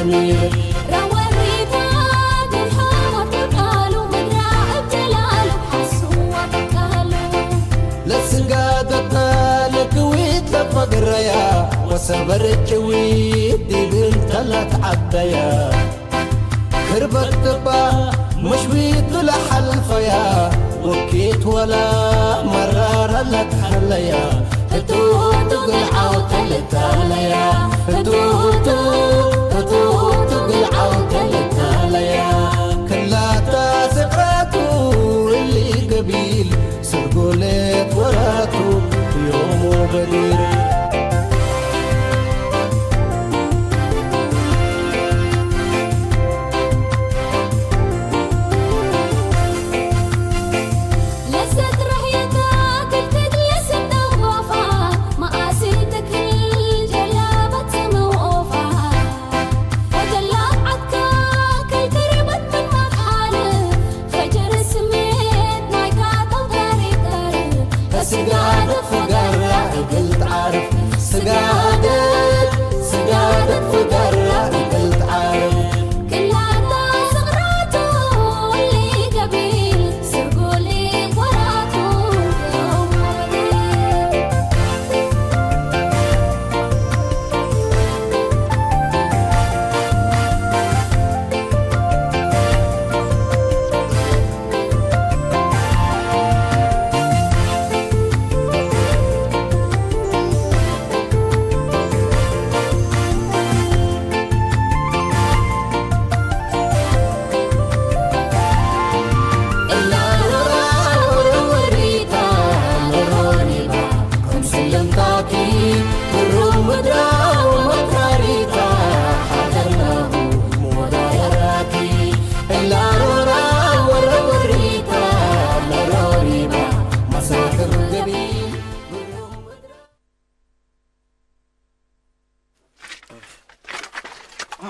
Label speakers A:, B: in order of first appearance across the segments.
A: منير
B: روّريتا بالهوى تقالوا مدراء بجلاله حسوا تقالوا
A: لسنقادة لكويت لفقريا وسبرت ويت دي بنت لا تعديا كربت تبا مشويت لحلفيا وكيت ولا مرار لك حليا هتوتو قلعو تلتاليا هتوتو قلعو تلتاليا كلا تاسقاتو اللي قبيل سرقولت وراتو يوم بدير سجادت فقرة قلت عارف سجادت فقرة قلت عارف
B: كلها صغراته اللي قبيل سرقوا لي وراته يوم بدير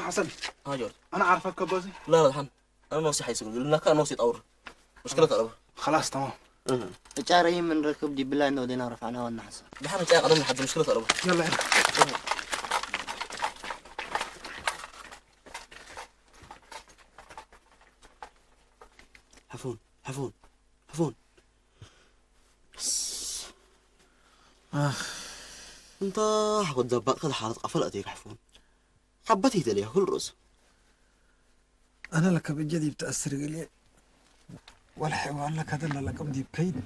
C: حسن
D: جورج
C: انا عارفك كبوزي
D: لا الحمد انا نوصي حيسوي لنا كان نوصي طور مشكله طلبه
C: خلاص تمام
E: الجاري من ركب دي بالله انه دينا رفعناه والنحس
D: بحنا جاي قدمنا حد مشكله طلبه
C: يلا يلا
D: حفون انت حقد زباط كذا حالة قفل اتيك حفون حبتي تليها كل رز
F: أنا لك بجدي بتأثر لي والحيوان لك هذا اللي لكم دي بكيد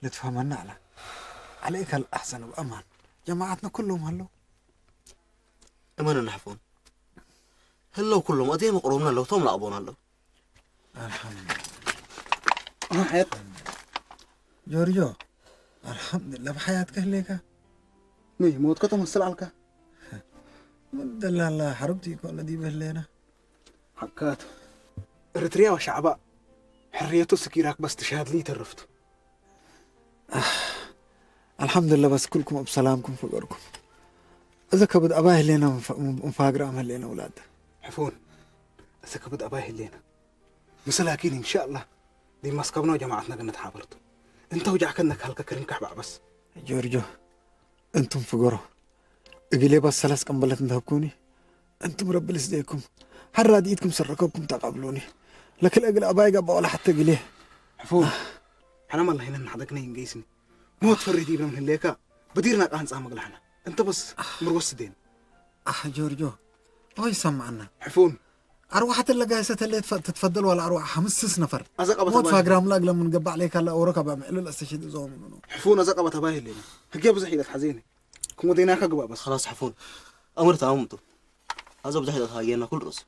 F: لتفهمنا عليك الأحسن وأمان جماعتنا كلهم هلو
D: أماننا حفون هلو كلهم أديم قرومنا لو توم لعبونا لو
F: الحمد لله حياة جورجو الحمد لله بحياتك هليك
C: مي موت كتم السلعلك
F: دلال حربتي كل دي بهلينا
C: حكات إريتريا وشعباء حريته سكيراك بس تشهد لي ترفته
F: الحمد لله بس كلكم بسلامكم فقركم إذا كبد أباه لينا مفاقر أمهل لينا أولاد
C: حفون إذا كبد أباه لينا مسلاكين إن شاء الله دي مسكبنا وجماعتنا قلنا تحابرتو انت وجعك انك هلك كريم كحبع بس
F: جورجو انتم فقروا اقلي بس ثلاث قنبلات انتهبكوني انتم رب لسديكم حراد ايدكم سركوكم تقابلوني لكن اقل اباي قبا ولا حتى قليه
C: حفون حرام الله هنا نحدقنا ينقيسني موت فريدي بنا من الليكا بديرنا قهن صامق لحنا انت بس مروس دين
F: جورجو هاي سمعنا
C: حفون
F: أروحة اللي جايسة اللي تتفضل ولا أروح 5 نفر
C: أزقبة
F: موت فاقرام لاق لما نقبع عليك هلا أورك بعمل الاستشهاد زوم منه
C: حفون أزقبة تباهي لنا هجيب زحيلة حزينة كم ديناك قبا بس
D: خلاص حفون أمرت أمتو أزب زحيلة هاينا كل رز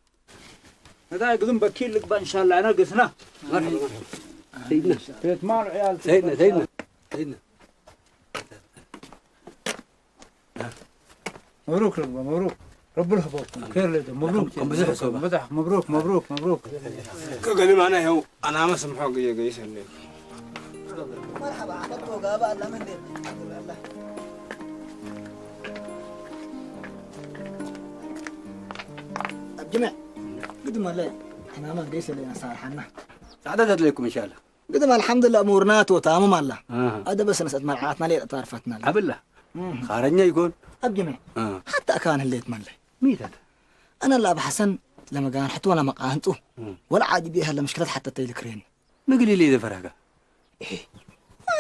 G: هذا يقدم بكيل لك إن شاء الله أنا قسنا مرحبا سيدنا بيت مال عيال
H: سيدنا
G: مبروك ربنا مبروك رب الحبوب خير لده مبروك مدح مبروك مبروك مبروك
H: كقولي معنا هو أنا ما سمحوك يا قيس اللي
E: مرحبا عبدتو قابا الله من دين الله الجمع قدم الله احنا ما قيس اللي صار حنا
H: سعادة لكم إن شاء الله
E: قدم الحمد لله أمورنات وتمام الله هذا بس نسأت مرعاتنا ليه طرفتنا
H: عبد الله خارجنا يكون
E: الجمع حتى كان اللي يتملى
H: ميت هذا
E: أنا لا بحسن لما كان حتى وأنا مقانته ولا عادي بيها إلا مشكلة حتى تيلكرين.
H: ما قولي لي إذا فرقة.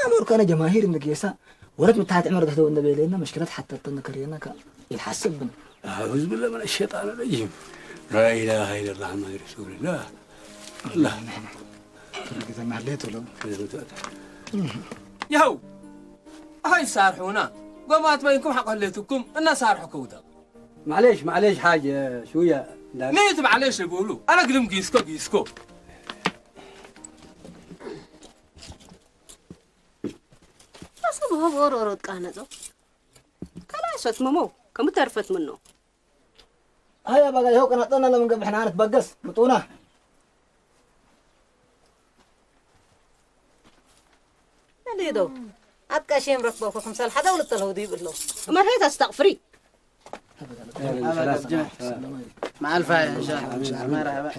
E: أمرك أنا جماهير إنك يسا ورد متحت عمر ده النبي لنا مشكلة حتى تنكرينا كا يحسب بنا.
H: أعوذ بالله من الشيطان الرجيم. لا إله إلا الله محمد رسول الله. الله.
E: إذا ما حليته لو.
I: يهو هاي صارحونا قومات بينكم حق هليتكم الناس صارحوا كودا.
H: معليش حاجة شوية.
I: نيت معليش يقولوا أنا قلم قيسكو.
J: أصبح بورورد كانزو كلا شت ممو كم تعرفت منه
E: هيا بقى يهو كنا طلنا لما قبل حنا نتبقص بطونا.
J: اللي دو أتكاشيم ركبوا خمسة حدا ولا تلهودي بالله ما هي تستغفري
I: مع الفاية إن شاء الله مرحبا.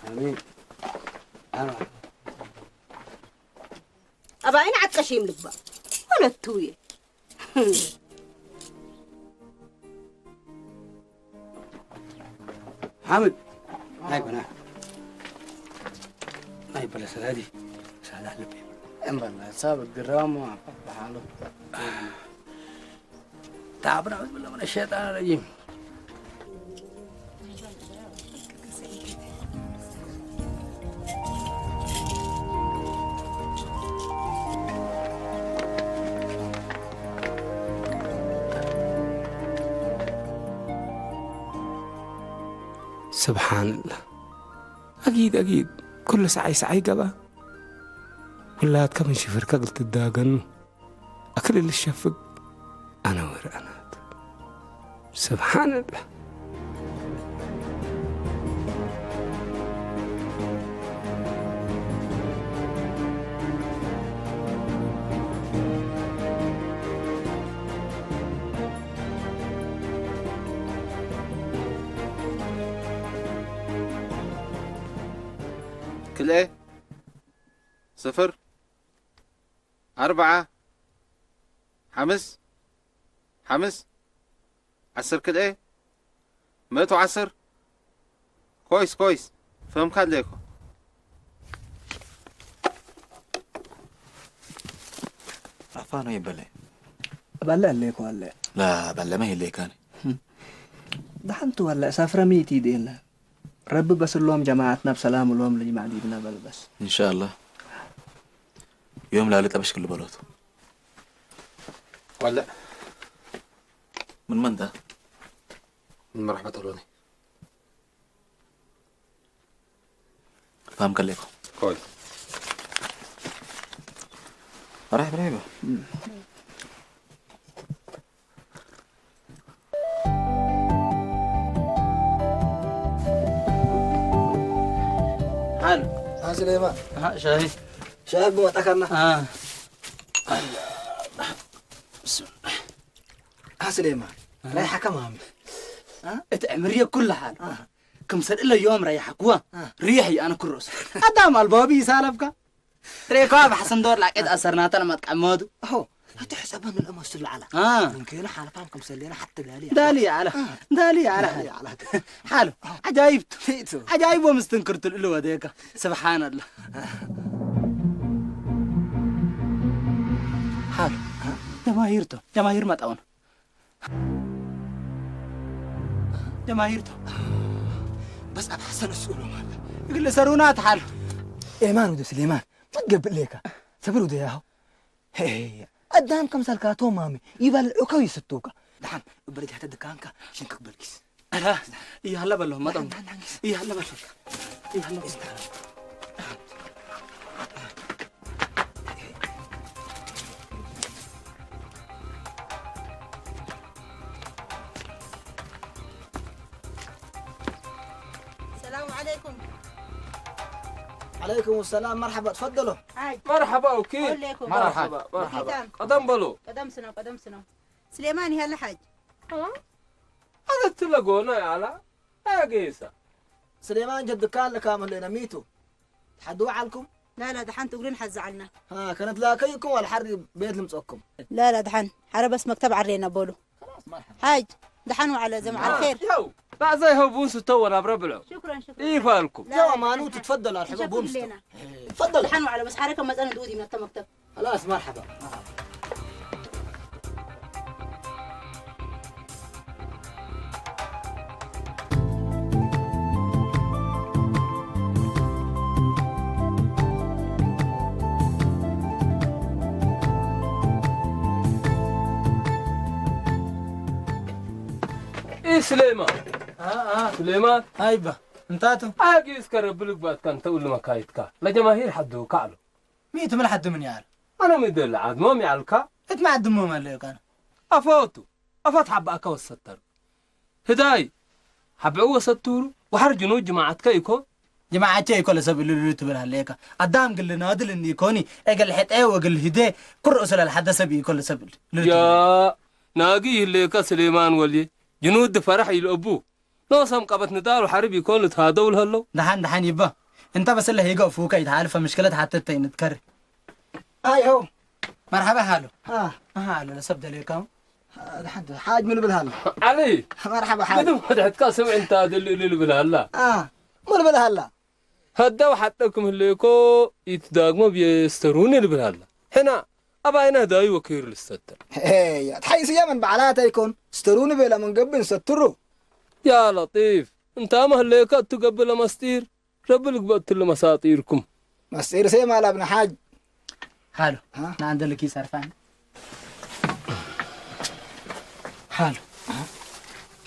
H: آمين.
J: أبا أين أتكاشيم لبا ولا توي
H: حامد هاي بنا هاي بلا سلادي سعد أهل بي
I: أمبلا سابق قرام وعقب حاله
H: تعبنا أعوذ بالله من الشيطان الرجيم. سبحان الله. أكيد كل سعي قبا ولا كم شفر قلت الداقن أكل اللي الشفق أنا ورأنات. سبحان الله.
K: كل ايه 0 4 5 10 كل ايه 110 كويس فهم كاد ليكو
D: عفانو يبلي
E: بلا ليك ولا
D: لا بلا ما هي اللي كان
E: دحنت ولا سافرة ميتي دينا رب بس اللهم جماعتنا بسلام اللهم لجماعة دينا بل بس
D: ان شاء الله يوم لا لطبش كل بلوته
K: ولا
D: من ده
K: من مرحبا طولوني
D: فهم كليكم
K: كويس
D: مرحبا
I: حلو
E: ها سليمان
I: شاهي
E: بوتكنا بسم الله. ها سليمان رايحة كمان
I: اتعمريه كل حال كم سر إلا يوم رايحك وا ريحي أنا كروس أدام البابي سالفك ريكوا بحسن دور لك إد أسرناتا لما تقعمودو
E: هو هتحسب أن الأمس على ممكن حالة كم سلينا حتى
I: دالي على حلو عجايب ومستنكرت الألوة ديك سبحان الله حلو جماهير ما تقون جماهيرته
E: بس أبحسن السؤال
I: يقول لي سرونات حلو
E: إيمان ودو سليمان ما تقبل ليك سبرو دياهو هي قدام كم سلكاتو مامي يبلعو كوي ستوكا دحان بريد حتى دكانكا شنكك بالكيس
I: لا يهلا بالله ما تقون يهلا بالله
J: السلام عليكم
E: عليكم السلام مرحبا تفضلوا
I: مرحبا وكيل مرحبا قدم بلو
J: قدم سنو سليماني هلا حاج
I: هذا تلاقونا يا علا يا قيسة
E: سليمان جد كان لكامل لنا ميتو تحدوا علكم
J: لا دحين تقولين حزعلنا
E: كانت لاقيكم والحر بيت لمسكم
J: لا دحين حرا بس مكتب عرينا بولو
E: خلاص مرحبا
J: حاج
L: دحنوا على جماعة الخير.
H: يو لا زي هو بونس تو انا بربلعو.
L: شكرا شكرا.
H: ايه فالكم؟
E: يا مانو تتفضل على الحباب بونس.
L: تفضل. دحنوا على بس حركة مسألة دودي من المكتب.
E: خلاص مرحبا.
H: ايه سليمان سليمان
I: هايبا انتاتو
H: اجي اسكرب لك بعد كان تقول ما كايتكا لا جماهير حدو كعلو
I: ميت من حد من يعرف
H: انا مدل عاد ما يعلكا
I: اتمع الدمو مالك انا
H: افوتو افات حب اكو الستر هداي حبعو ستورو وحرجنو جماعتك يكون
I: جماعتي يكون سبب اللي تبل عليك قدام قال لنا هذا اللي يكوني اقل حتى وقال هدي كل رسل الحدث بي كل سبب
H: يا ناقي اللي كسليمان ولي جنود فرح يلأبوه نوسم قبت ندار وحرب يكون لتهادول هلو
I: دحان يبا انت بس اللي هيقف فوق يتعرف مشكلة حتى تنتكرر
E: هاي
I: مرحبا حالو
E: هالو
I: لسبت ليكم
E: لحد حاج من بالهلا
H: علي
E: مرحبا حاج
H: بدو فتحت كاسم انت اللي بالهلا
E: من بالهلا
H: هدا وحتىكم الليكو يتداقموا بيسترون اللي بالهلا هنا أباينا داي وكير للستر
E: هي تحيس يمن بعلاتها يكون استروني بلا من قبل سترو
H: يا لطيف انت ما هليك تقبل مستير ربلك بقت مساطيركم
E: مستير سي مال ابن حاج
I: حالو انا عندنا كيس عرفان حالو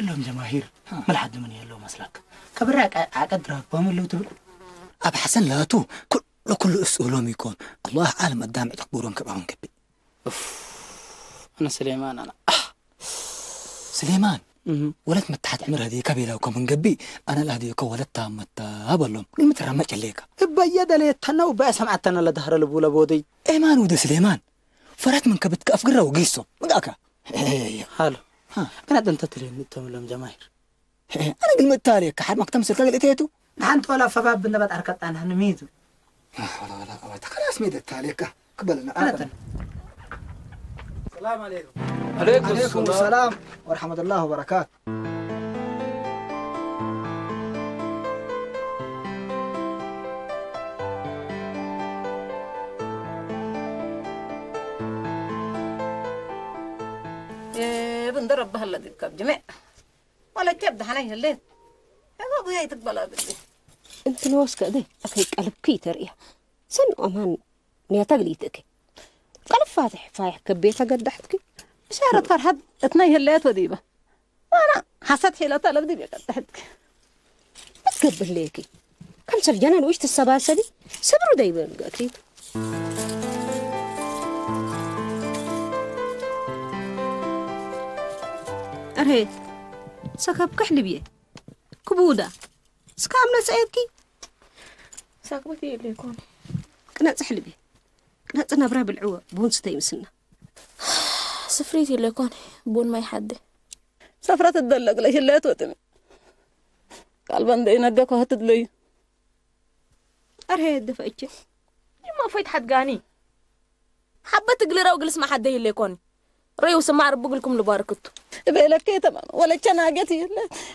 I: لهم جماهير ما لحد من يلو مسلك كبرك عقدرك بملو تبل
E: اب حسن لاتو كل اسئلهم يكون الله عالم قدام تقبورهم كبعون كبي
I: انا سليمان انا
E: سليمان ولد متحت عمر هذه كبيرة وكم قبي أنا الهدي ولد تامتا هبلهم قلت رمج عليك
I: بيد لي تنو بسمعتنا لدهر البوله بودي
E: إيمان ود سليمان فرات من كبت كأفقر وقيسو مقاكا
I: حلو أنا دنت تلين نتهم لهم جماهير
E: أنا قلت تاريخ حد ما كتمسك لقيتيتو
I: نحن ولا فباب بالنبات أركض عنها نميزو
E: ولا خلاص ميد التاريخ قبلنا
I: أنا السلام عليكم
E: عليكم السلام ورحمة الله وبركاته
J: بنضرب بهلا ديك جميع ولا كبد حنين الليل يا بابا هي تقبل بدي
M: انت نوسك دي اكيد قلب كيتر يا سن امان نيا تقليتك قلب فاتح فايح كبيتها قدحتك
J: إشارة فرحب اتنيه الليت وديبة وانا حسيت حيلة طلب دي قدحتك
M: بس قبل ليكي كم سرجانا ويش السباسة دي صبروا دايما اكيد
J: أرهي سكب كحلبية كبودة سكامنا سعيدكي
M: ساكبتي اللي يكون
J: كنا سحلبي كنا تنبرا بالعوة بون ستي مسنا
M: سفريتي اللي يكون بون ما يحدي
J: سفرة تدلق ليش اللي توتمي قلبان دي نقاك وهتدلي أرهي الدفعتي
M: ما فايت حد قاني حبت تقلي وجلس مع حد اللي يكون ريو سمع ربك لكم لباركتو
J: بيلك تمام ولا تناقتي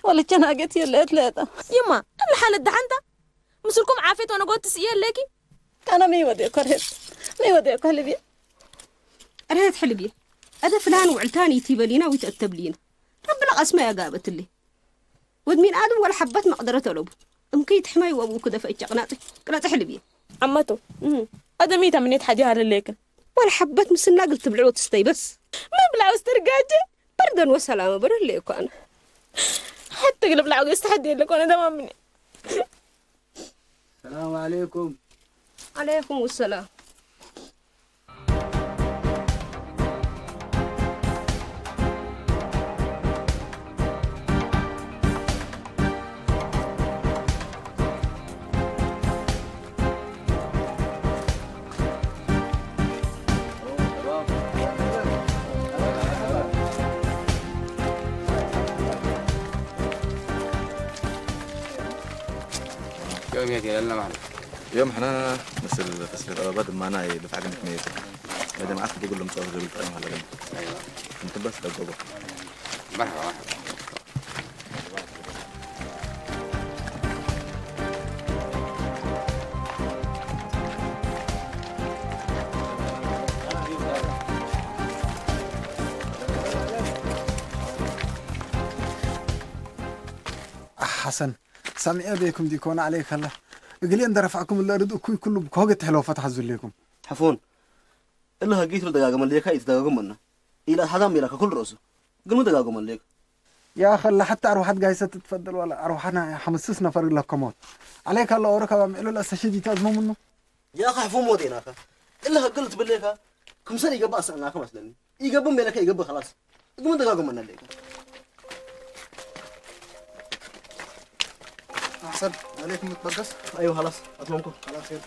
J: ولا تناقتي اللي ثلاثة
M: يما الحالة دحنتا مسلكم عافيت وانا قلت سيال لكي
J: انا مي ودي كرهت مي ودي كهلبي أرهيت حلبي هذا فلان وعلتاني تيبلينا ويتأتبلينا رب القسمة يا قابت اللي ودمين آدم ولا حبت ما قدرت ألوب أمكي تحمي وأبو كده فايتش قناة حلبي
M: عمتو هذا ميتا من يتحديها لليكن
J: ولا حبت مسنا قلت بلعوت تستي بس
M: ما بلعوز ترقاجي
J: بردا وسلامة بره ليكو أنا
M: حتى قلب العوض يستحدي لك وانا دمام مني
E: السلام عليكم
J: عليكم السلام
K: يوم يا يلا معنا
N: يوم احنا بس التسليط بدل ما انا دفع قنك ميت بعدين معك بقول لهم صار جبت انا هلا ايوه انت بس دقوا
K: مرحبا
F: حسن سامع بيكم ديكون عليك هلا قلي ان رفعكم اللي ردوا كله بكوغت حلو فتح لكم
D: حفون إلا هجيت له دقاقة مليك هاي دقاقة منا إلى هذا ميلك كل رأسه قل دقاقة مليك
F: يا أخي حتى أروحات جايسة تتفضل ولا أروح أنا 5 نفر إلا كموت عليك هلا أورك بعملوا الأساسي تازمو منه
D: يا أخي حفون مودينا أخي إلا قلت بالليك كم سنة يقبل أصلا مثلا يقبل ميلك يقبل خلاص قل دقاقة منا ليك
C: أحسن عليكم متبقص
D: أيوه خلاص أتمنكم
C: خلاص يلا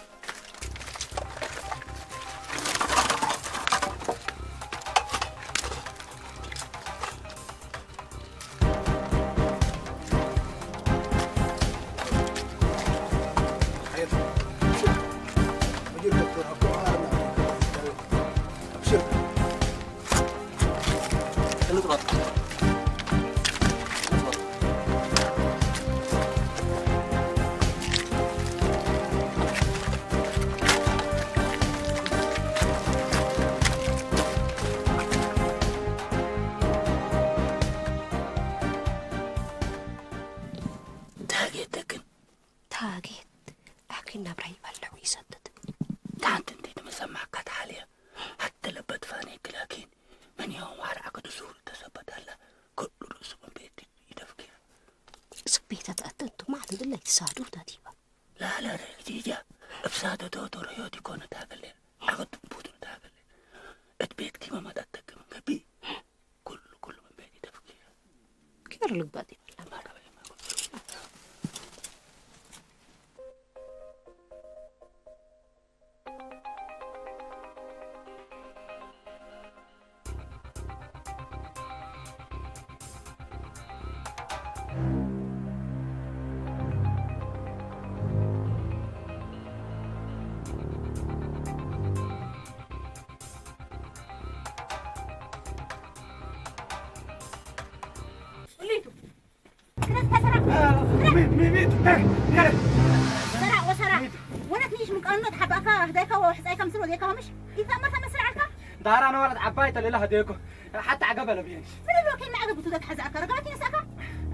I: دار أنا ولد عباية اللي لها ديكو حتى عقبة بينش
L: فين الوكيل معك بتودك حزعك رجعت نساك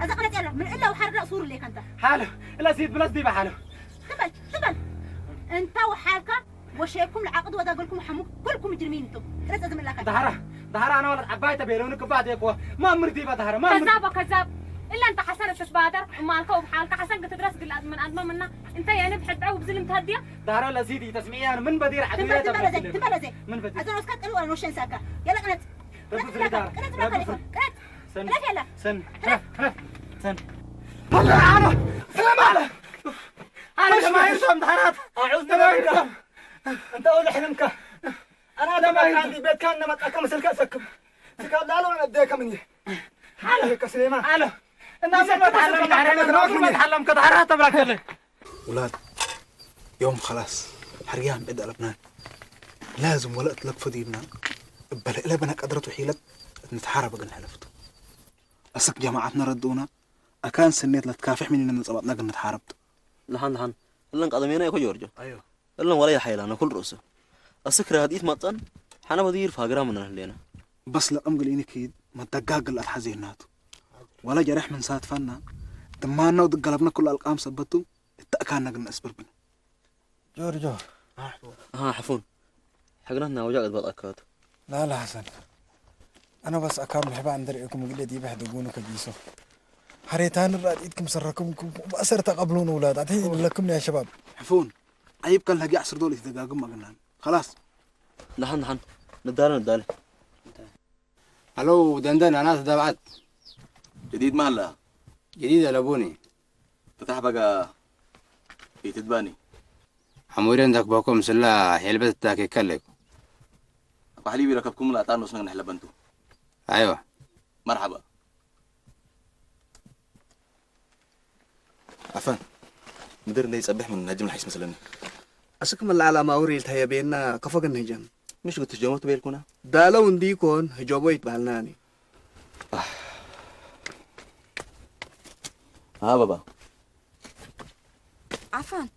L: إذا قلت يلا من إلا وحرق صور ليك أنت
I: حاله لا زيد بلا زيد بحاله
L: تبل أنت وحالك وشيكم العقد ودا قولكم حموك كلكم مجرمين أنتم رزق من لك
I: دهرة أنا ولد عباية بيلونك بعد يكوا ما مرتي بدهرة ما
B: كذاب إلا أنت حسن تتبادر وما الكوب حالك حسن تدرس قل من أدم منا أنت يعني بحد عوب بزلم تهديه
I: دهرة لا زيدي تسمعي أنا من بدير عدوية
L: تبلا زي من بدير أزون أسكت قالوا أنا وش نساك يلا قنت
I: سن
L: يلا
I: سن والله أنا سلام أنا ما يرسم دهرات أعوذ بالله أنت أول حلمك أنا ما عندي بيت كان ما تأكل مسلك سكب سكاب لا لا أديك مني حالك سليمان حالك الناس ما تعلم كدهرات تبرك
C: ولاد يوم خلاص حريان بدأ لبنان لازم ولا أطلق فدينا بلا إلا بنك قدرت وحيلت نتحارب قلنا حلفته أسك جماعتنا ردونا أكان سنيت لتكافح مني من صباتنا قلنا نتحاربته
D: لحن إلا قدمينا يا جورجو
C: أيوه
D: إلا ولا يحيل أنا كل رؤسه السكر هديت مطن حنا بدير فاقرا من لنا
C: بس لا أمقل إني كيد ما تدقاق الحزينات ولا جرح من سات فنا دمانا ودقلبنا كل الألقام سبتو التأكان قلنا أسبر بنا
F: جورجو
D: ها حفون حقنا وجاء قد أكاد
F: لا حسن أنا بس أكمل حبا عند رأيكم وقل دي بحدقونك كجيسو حريتان الرأيتكم سركم وأسر تقبلون أولاد عتين لكم يا شباب
C: حفون عيب كان لقي عصر دولي تدقاقم ما قلنا خلاص
D: نحن ندالة
K: الو دندن انا تبعت
N: جديد مهلا
K: جديد يا لابوني
N: فتح بقى في تدباني
K: حموري عندك بكم سلا حلبت تاكي كلك
N: ابو حليبي ركبكم لا تعالوا نسمع نحلب انتو
K: ايوه
N: مرحبا
C: عفان
N: مدير ده يصبح من نجم الحيس مثلا
O: أسكم العلامة أوريل تهيا بينا كفاقن هجان
D: مش قلت جومت بيلكونا
O: دالو نديكون هجوبو يتبهلناني
N: ها بابا
P: عفان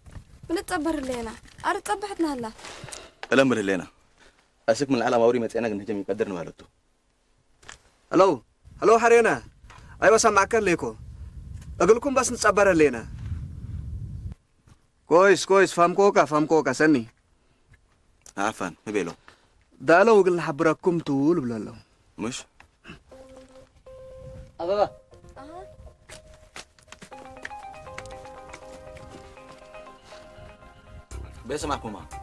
P: من تصبر لينا أرد صبحتنا هلا
N: الأمر لينا أسك من العلامة أوري متعنا نجم يقدرنا والدته
O: هلو حرينا أيوة سامعك ليكو أقولكم بس نتصبر لنا كويس فهمكوكا سني
N: عفان مبيلو
O: دالو وقلنا حبركم طول ولا لا
N: مش
I: أبابا
N: بس معكم ما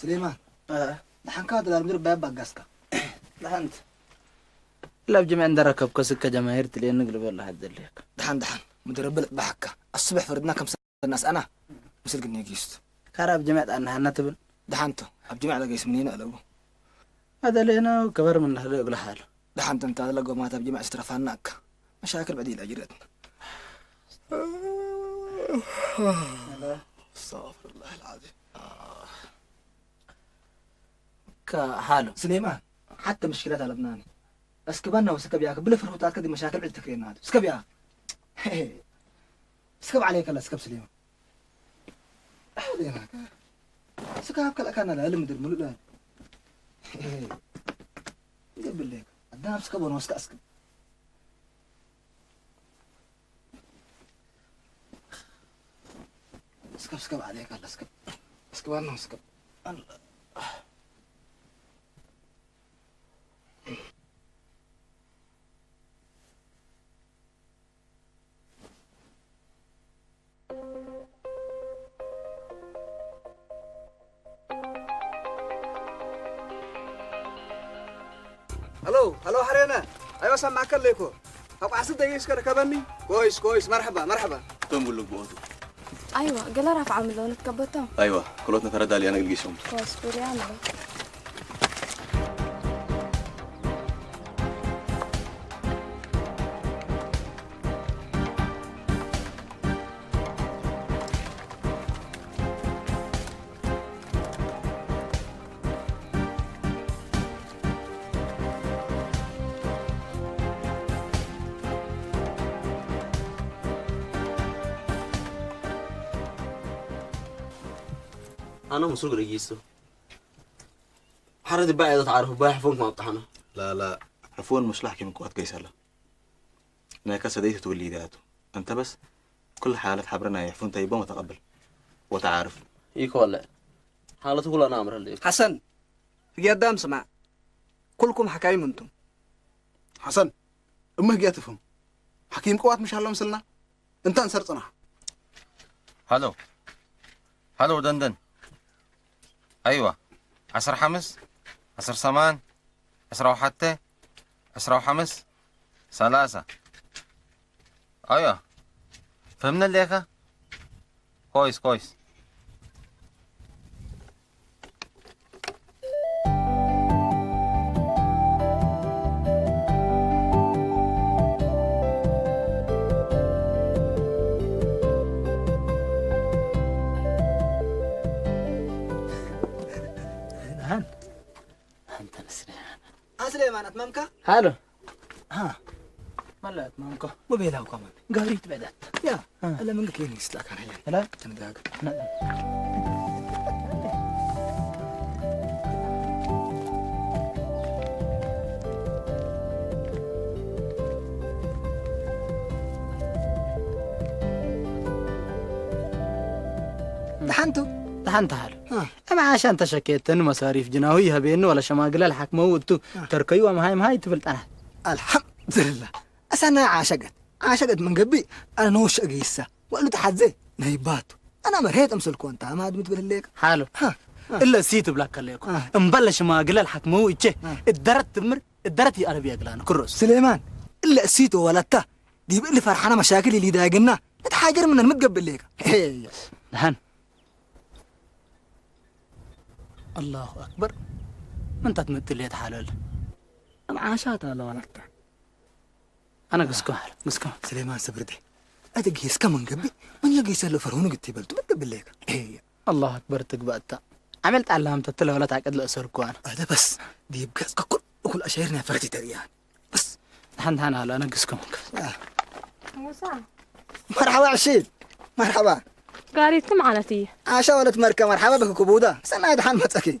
E: سليمان دحن كاد لا مدير باب قاسكا
I: دحنت لا بجمع ركب كسك جماهير تلي نقلب ولا حد ليك
E: دحن مدير بلد بحكا الصبح فردنا كم الناس انا مثل قلني جيست
I: كارب جمعت انا هنتبن
E: دحنتو اب جمع لقيس منين قلبو
I: هذا لينا وكبر من هذا يقول حال
E: دحنت انت لقوا ما تبجمع استرفاناك مشاكل بعدين اجرتنا استغفر الله العظيم
I: كحاله
E: سليمان حتى مشكلات على لبناني اسكبنا وسكب ياك بلا فرهوتات كدي مشاكل بعد تكرين هذا اسكب ياك اسكب عليك الله اسكب سليمان سكب كلا كان لا المدير مولود لا قبل لك قدام اسكب وانا اسكب اسكب عليك الله اسكب انا اسكب
O: هلو حرينا ايوه سامعك ليكو ابو عسد دقيقه كده كبني كويس مرحبا
N: توم بقول لك بوضو
P: ايوه قال رافع عامل لون تكبتهم
N: ايوه كلوتنا ترى لي انا القيسهم
P: كويس بوري عامل
D: أنا مسوق رجيستو حرد بقى إذا تعرفوا بقى حفونك ما بطحنا
N: لا حفون مش لحكي من قوات قيصر له أنا كاسة ديت تقول لي ذاته أنت بس كل حالة حبرنا يحفون طيبة وتقبل وتعارف
D: يكو ولا حالة تقول أنا أمر اللي
O: حسن في قدام سمع كلكم حكايم انتم.
C: حسن امه جاي تفهم حكيم قوات مش هلا مسلنا انت انسرطنا.
Q: هلو دندن. ايوه 10 5 10 8 10 1 10 5 3. ايوه فهمنا الليكة. كويس.
E: أنت نسرين
O: سليمان أتمامك؟
E: هالو ها ملا أتمامك مو بيلاو كمان قهريت بدأت يا هلا من قلت لي نسلاك أنا لا تنداق دحنت حالو أما عشان تشكيت إنه مصاريف جناويها بينه ولا شماغل الحق موتو تركيوا ما هاي تفلت أنا
O: الحمد لله أنا عاشقت من قبي أنا نوش أقيسة وقالوا تحزي نهيباتو أنا مريت أمسلكو أنت ما أدمت بالليك
E: حالو إلا سيتو بلاك الليكو مبلش شماغل الحق موتو الدرت يا أربي أقلان كروس
O: سليمان إلا سيتو ولدته دي بقلي فرحانة مشاكل اللي داقنا نتحاجر من المتقبل ليك
E: دهن الله أكبر من تتمثل لي تحالل معاشات الله ولدته أنا قسكو
O: سليمان سبردي أدقيس كمان قبي من يقيس له فرهون قلت بلتو متقبل ليك
E: الله أكبر تقبأت عملت علامة تطلع ولا تعقد لأسركو أنا
O: هذا بس دي بقى كل أشيرنا فرتي تريان بس
E: دحن هلا أنا قسكو
B: موسى
O: مرحبا عشيد مرحبا
B: قاريتكم على تي
O: عاشا ولد مركة مرحبا بك كبودا سنة دحن متسكي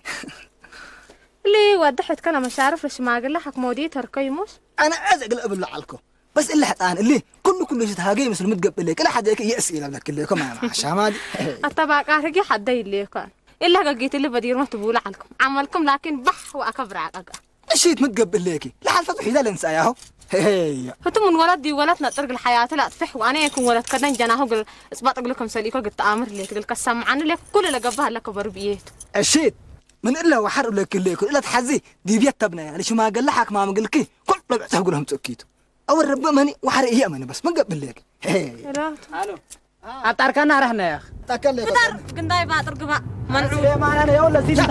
B: ليه ودحت كنا مش عارف ليش ما قال لك مودي تركيموس
O: أنا أزق قبل لعلكم بس اللي حتى أنا اللي كل شيء هاجي مثل متقبل لك لا حد يأسئل لك اللي كم عشا ما دي
B: أتبع قارجي حد اللي كان إلا قلت اللي بدير ما تبول عنكم عملكم لكن بح وأكبر عقاق
O: الشيء متقبل لك لا حال فتحي ذا لنسى ياهو
B: هتم من ولدي ولدنا طرق الحياة لا تفح وأنا يكون ولد كذا جناه قل إثبات أقول لكم سليكو قلت أمر ليك قل كسم عن لك كل اللي قبها لك بربيت
O: الشيء من إلا وحر لك اللي إلا تحزي دي بيت تبنا يعني شو ما قال لحك ما قال لك كل بعتها أقولهم تأكيدوا أو الرب ماني وحر هي أمانة بس ما قبل لك
B: الو
E: أتاركنا رحنا يا أخ
O: تكلم
B: بدر قنداي بعد رقبة منعو
E: ما أنا يا ولا زين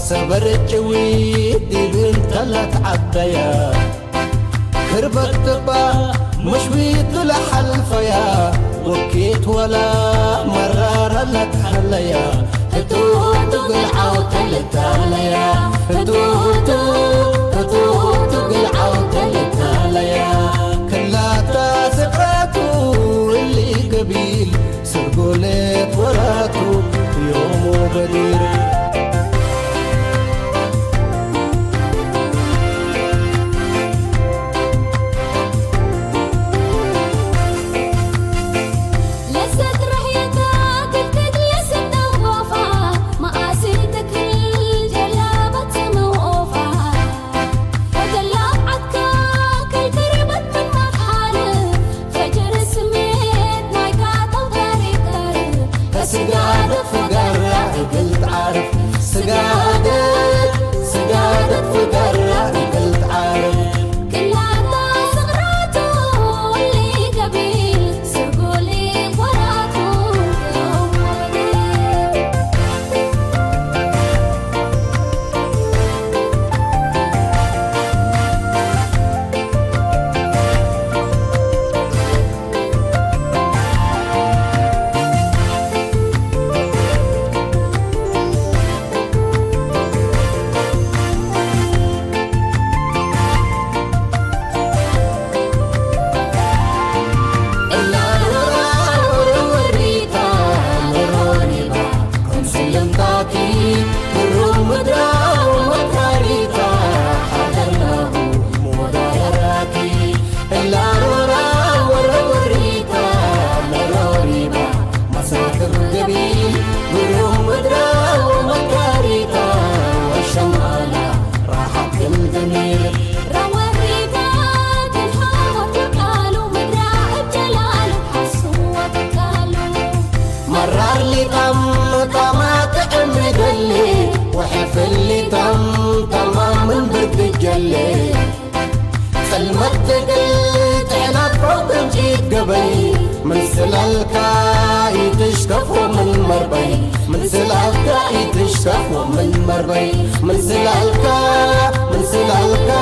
A: وسبرت ويدي بنت لا تعديا كربت تبا مشويت لحلفيا وكيت ولا مرار لا تحليا هتوت قلعو تلتاليا هتوت قلعو تلتاليا كلا تاسقاتو اللي قبيل سرقولت وراتو يوم بدير
R: ما قاسيتك الجلال
A: تقل تعلق فوق مجيد قبي من سلالكا يتشكفوا من مربي من سلالكا يتشكفوا من مربي من سلالكا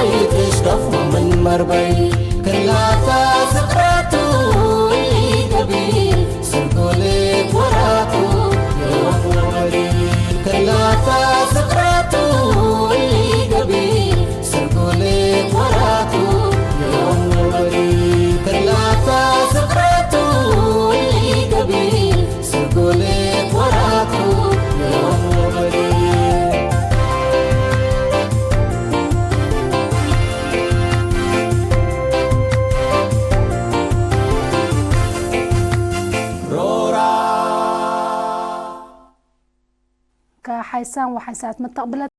A: يتشكفوا من مربي كلها سقراته اللي قبي سرقولك وراته يوم وليل كلها سقراته اللي قبي سرقولك وراته يوم وليل كلها سقراته اللي قبي سرقولك وراته يوم وليل
R: كحيسان وحيسات متقبلة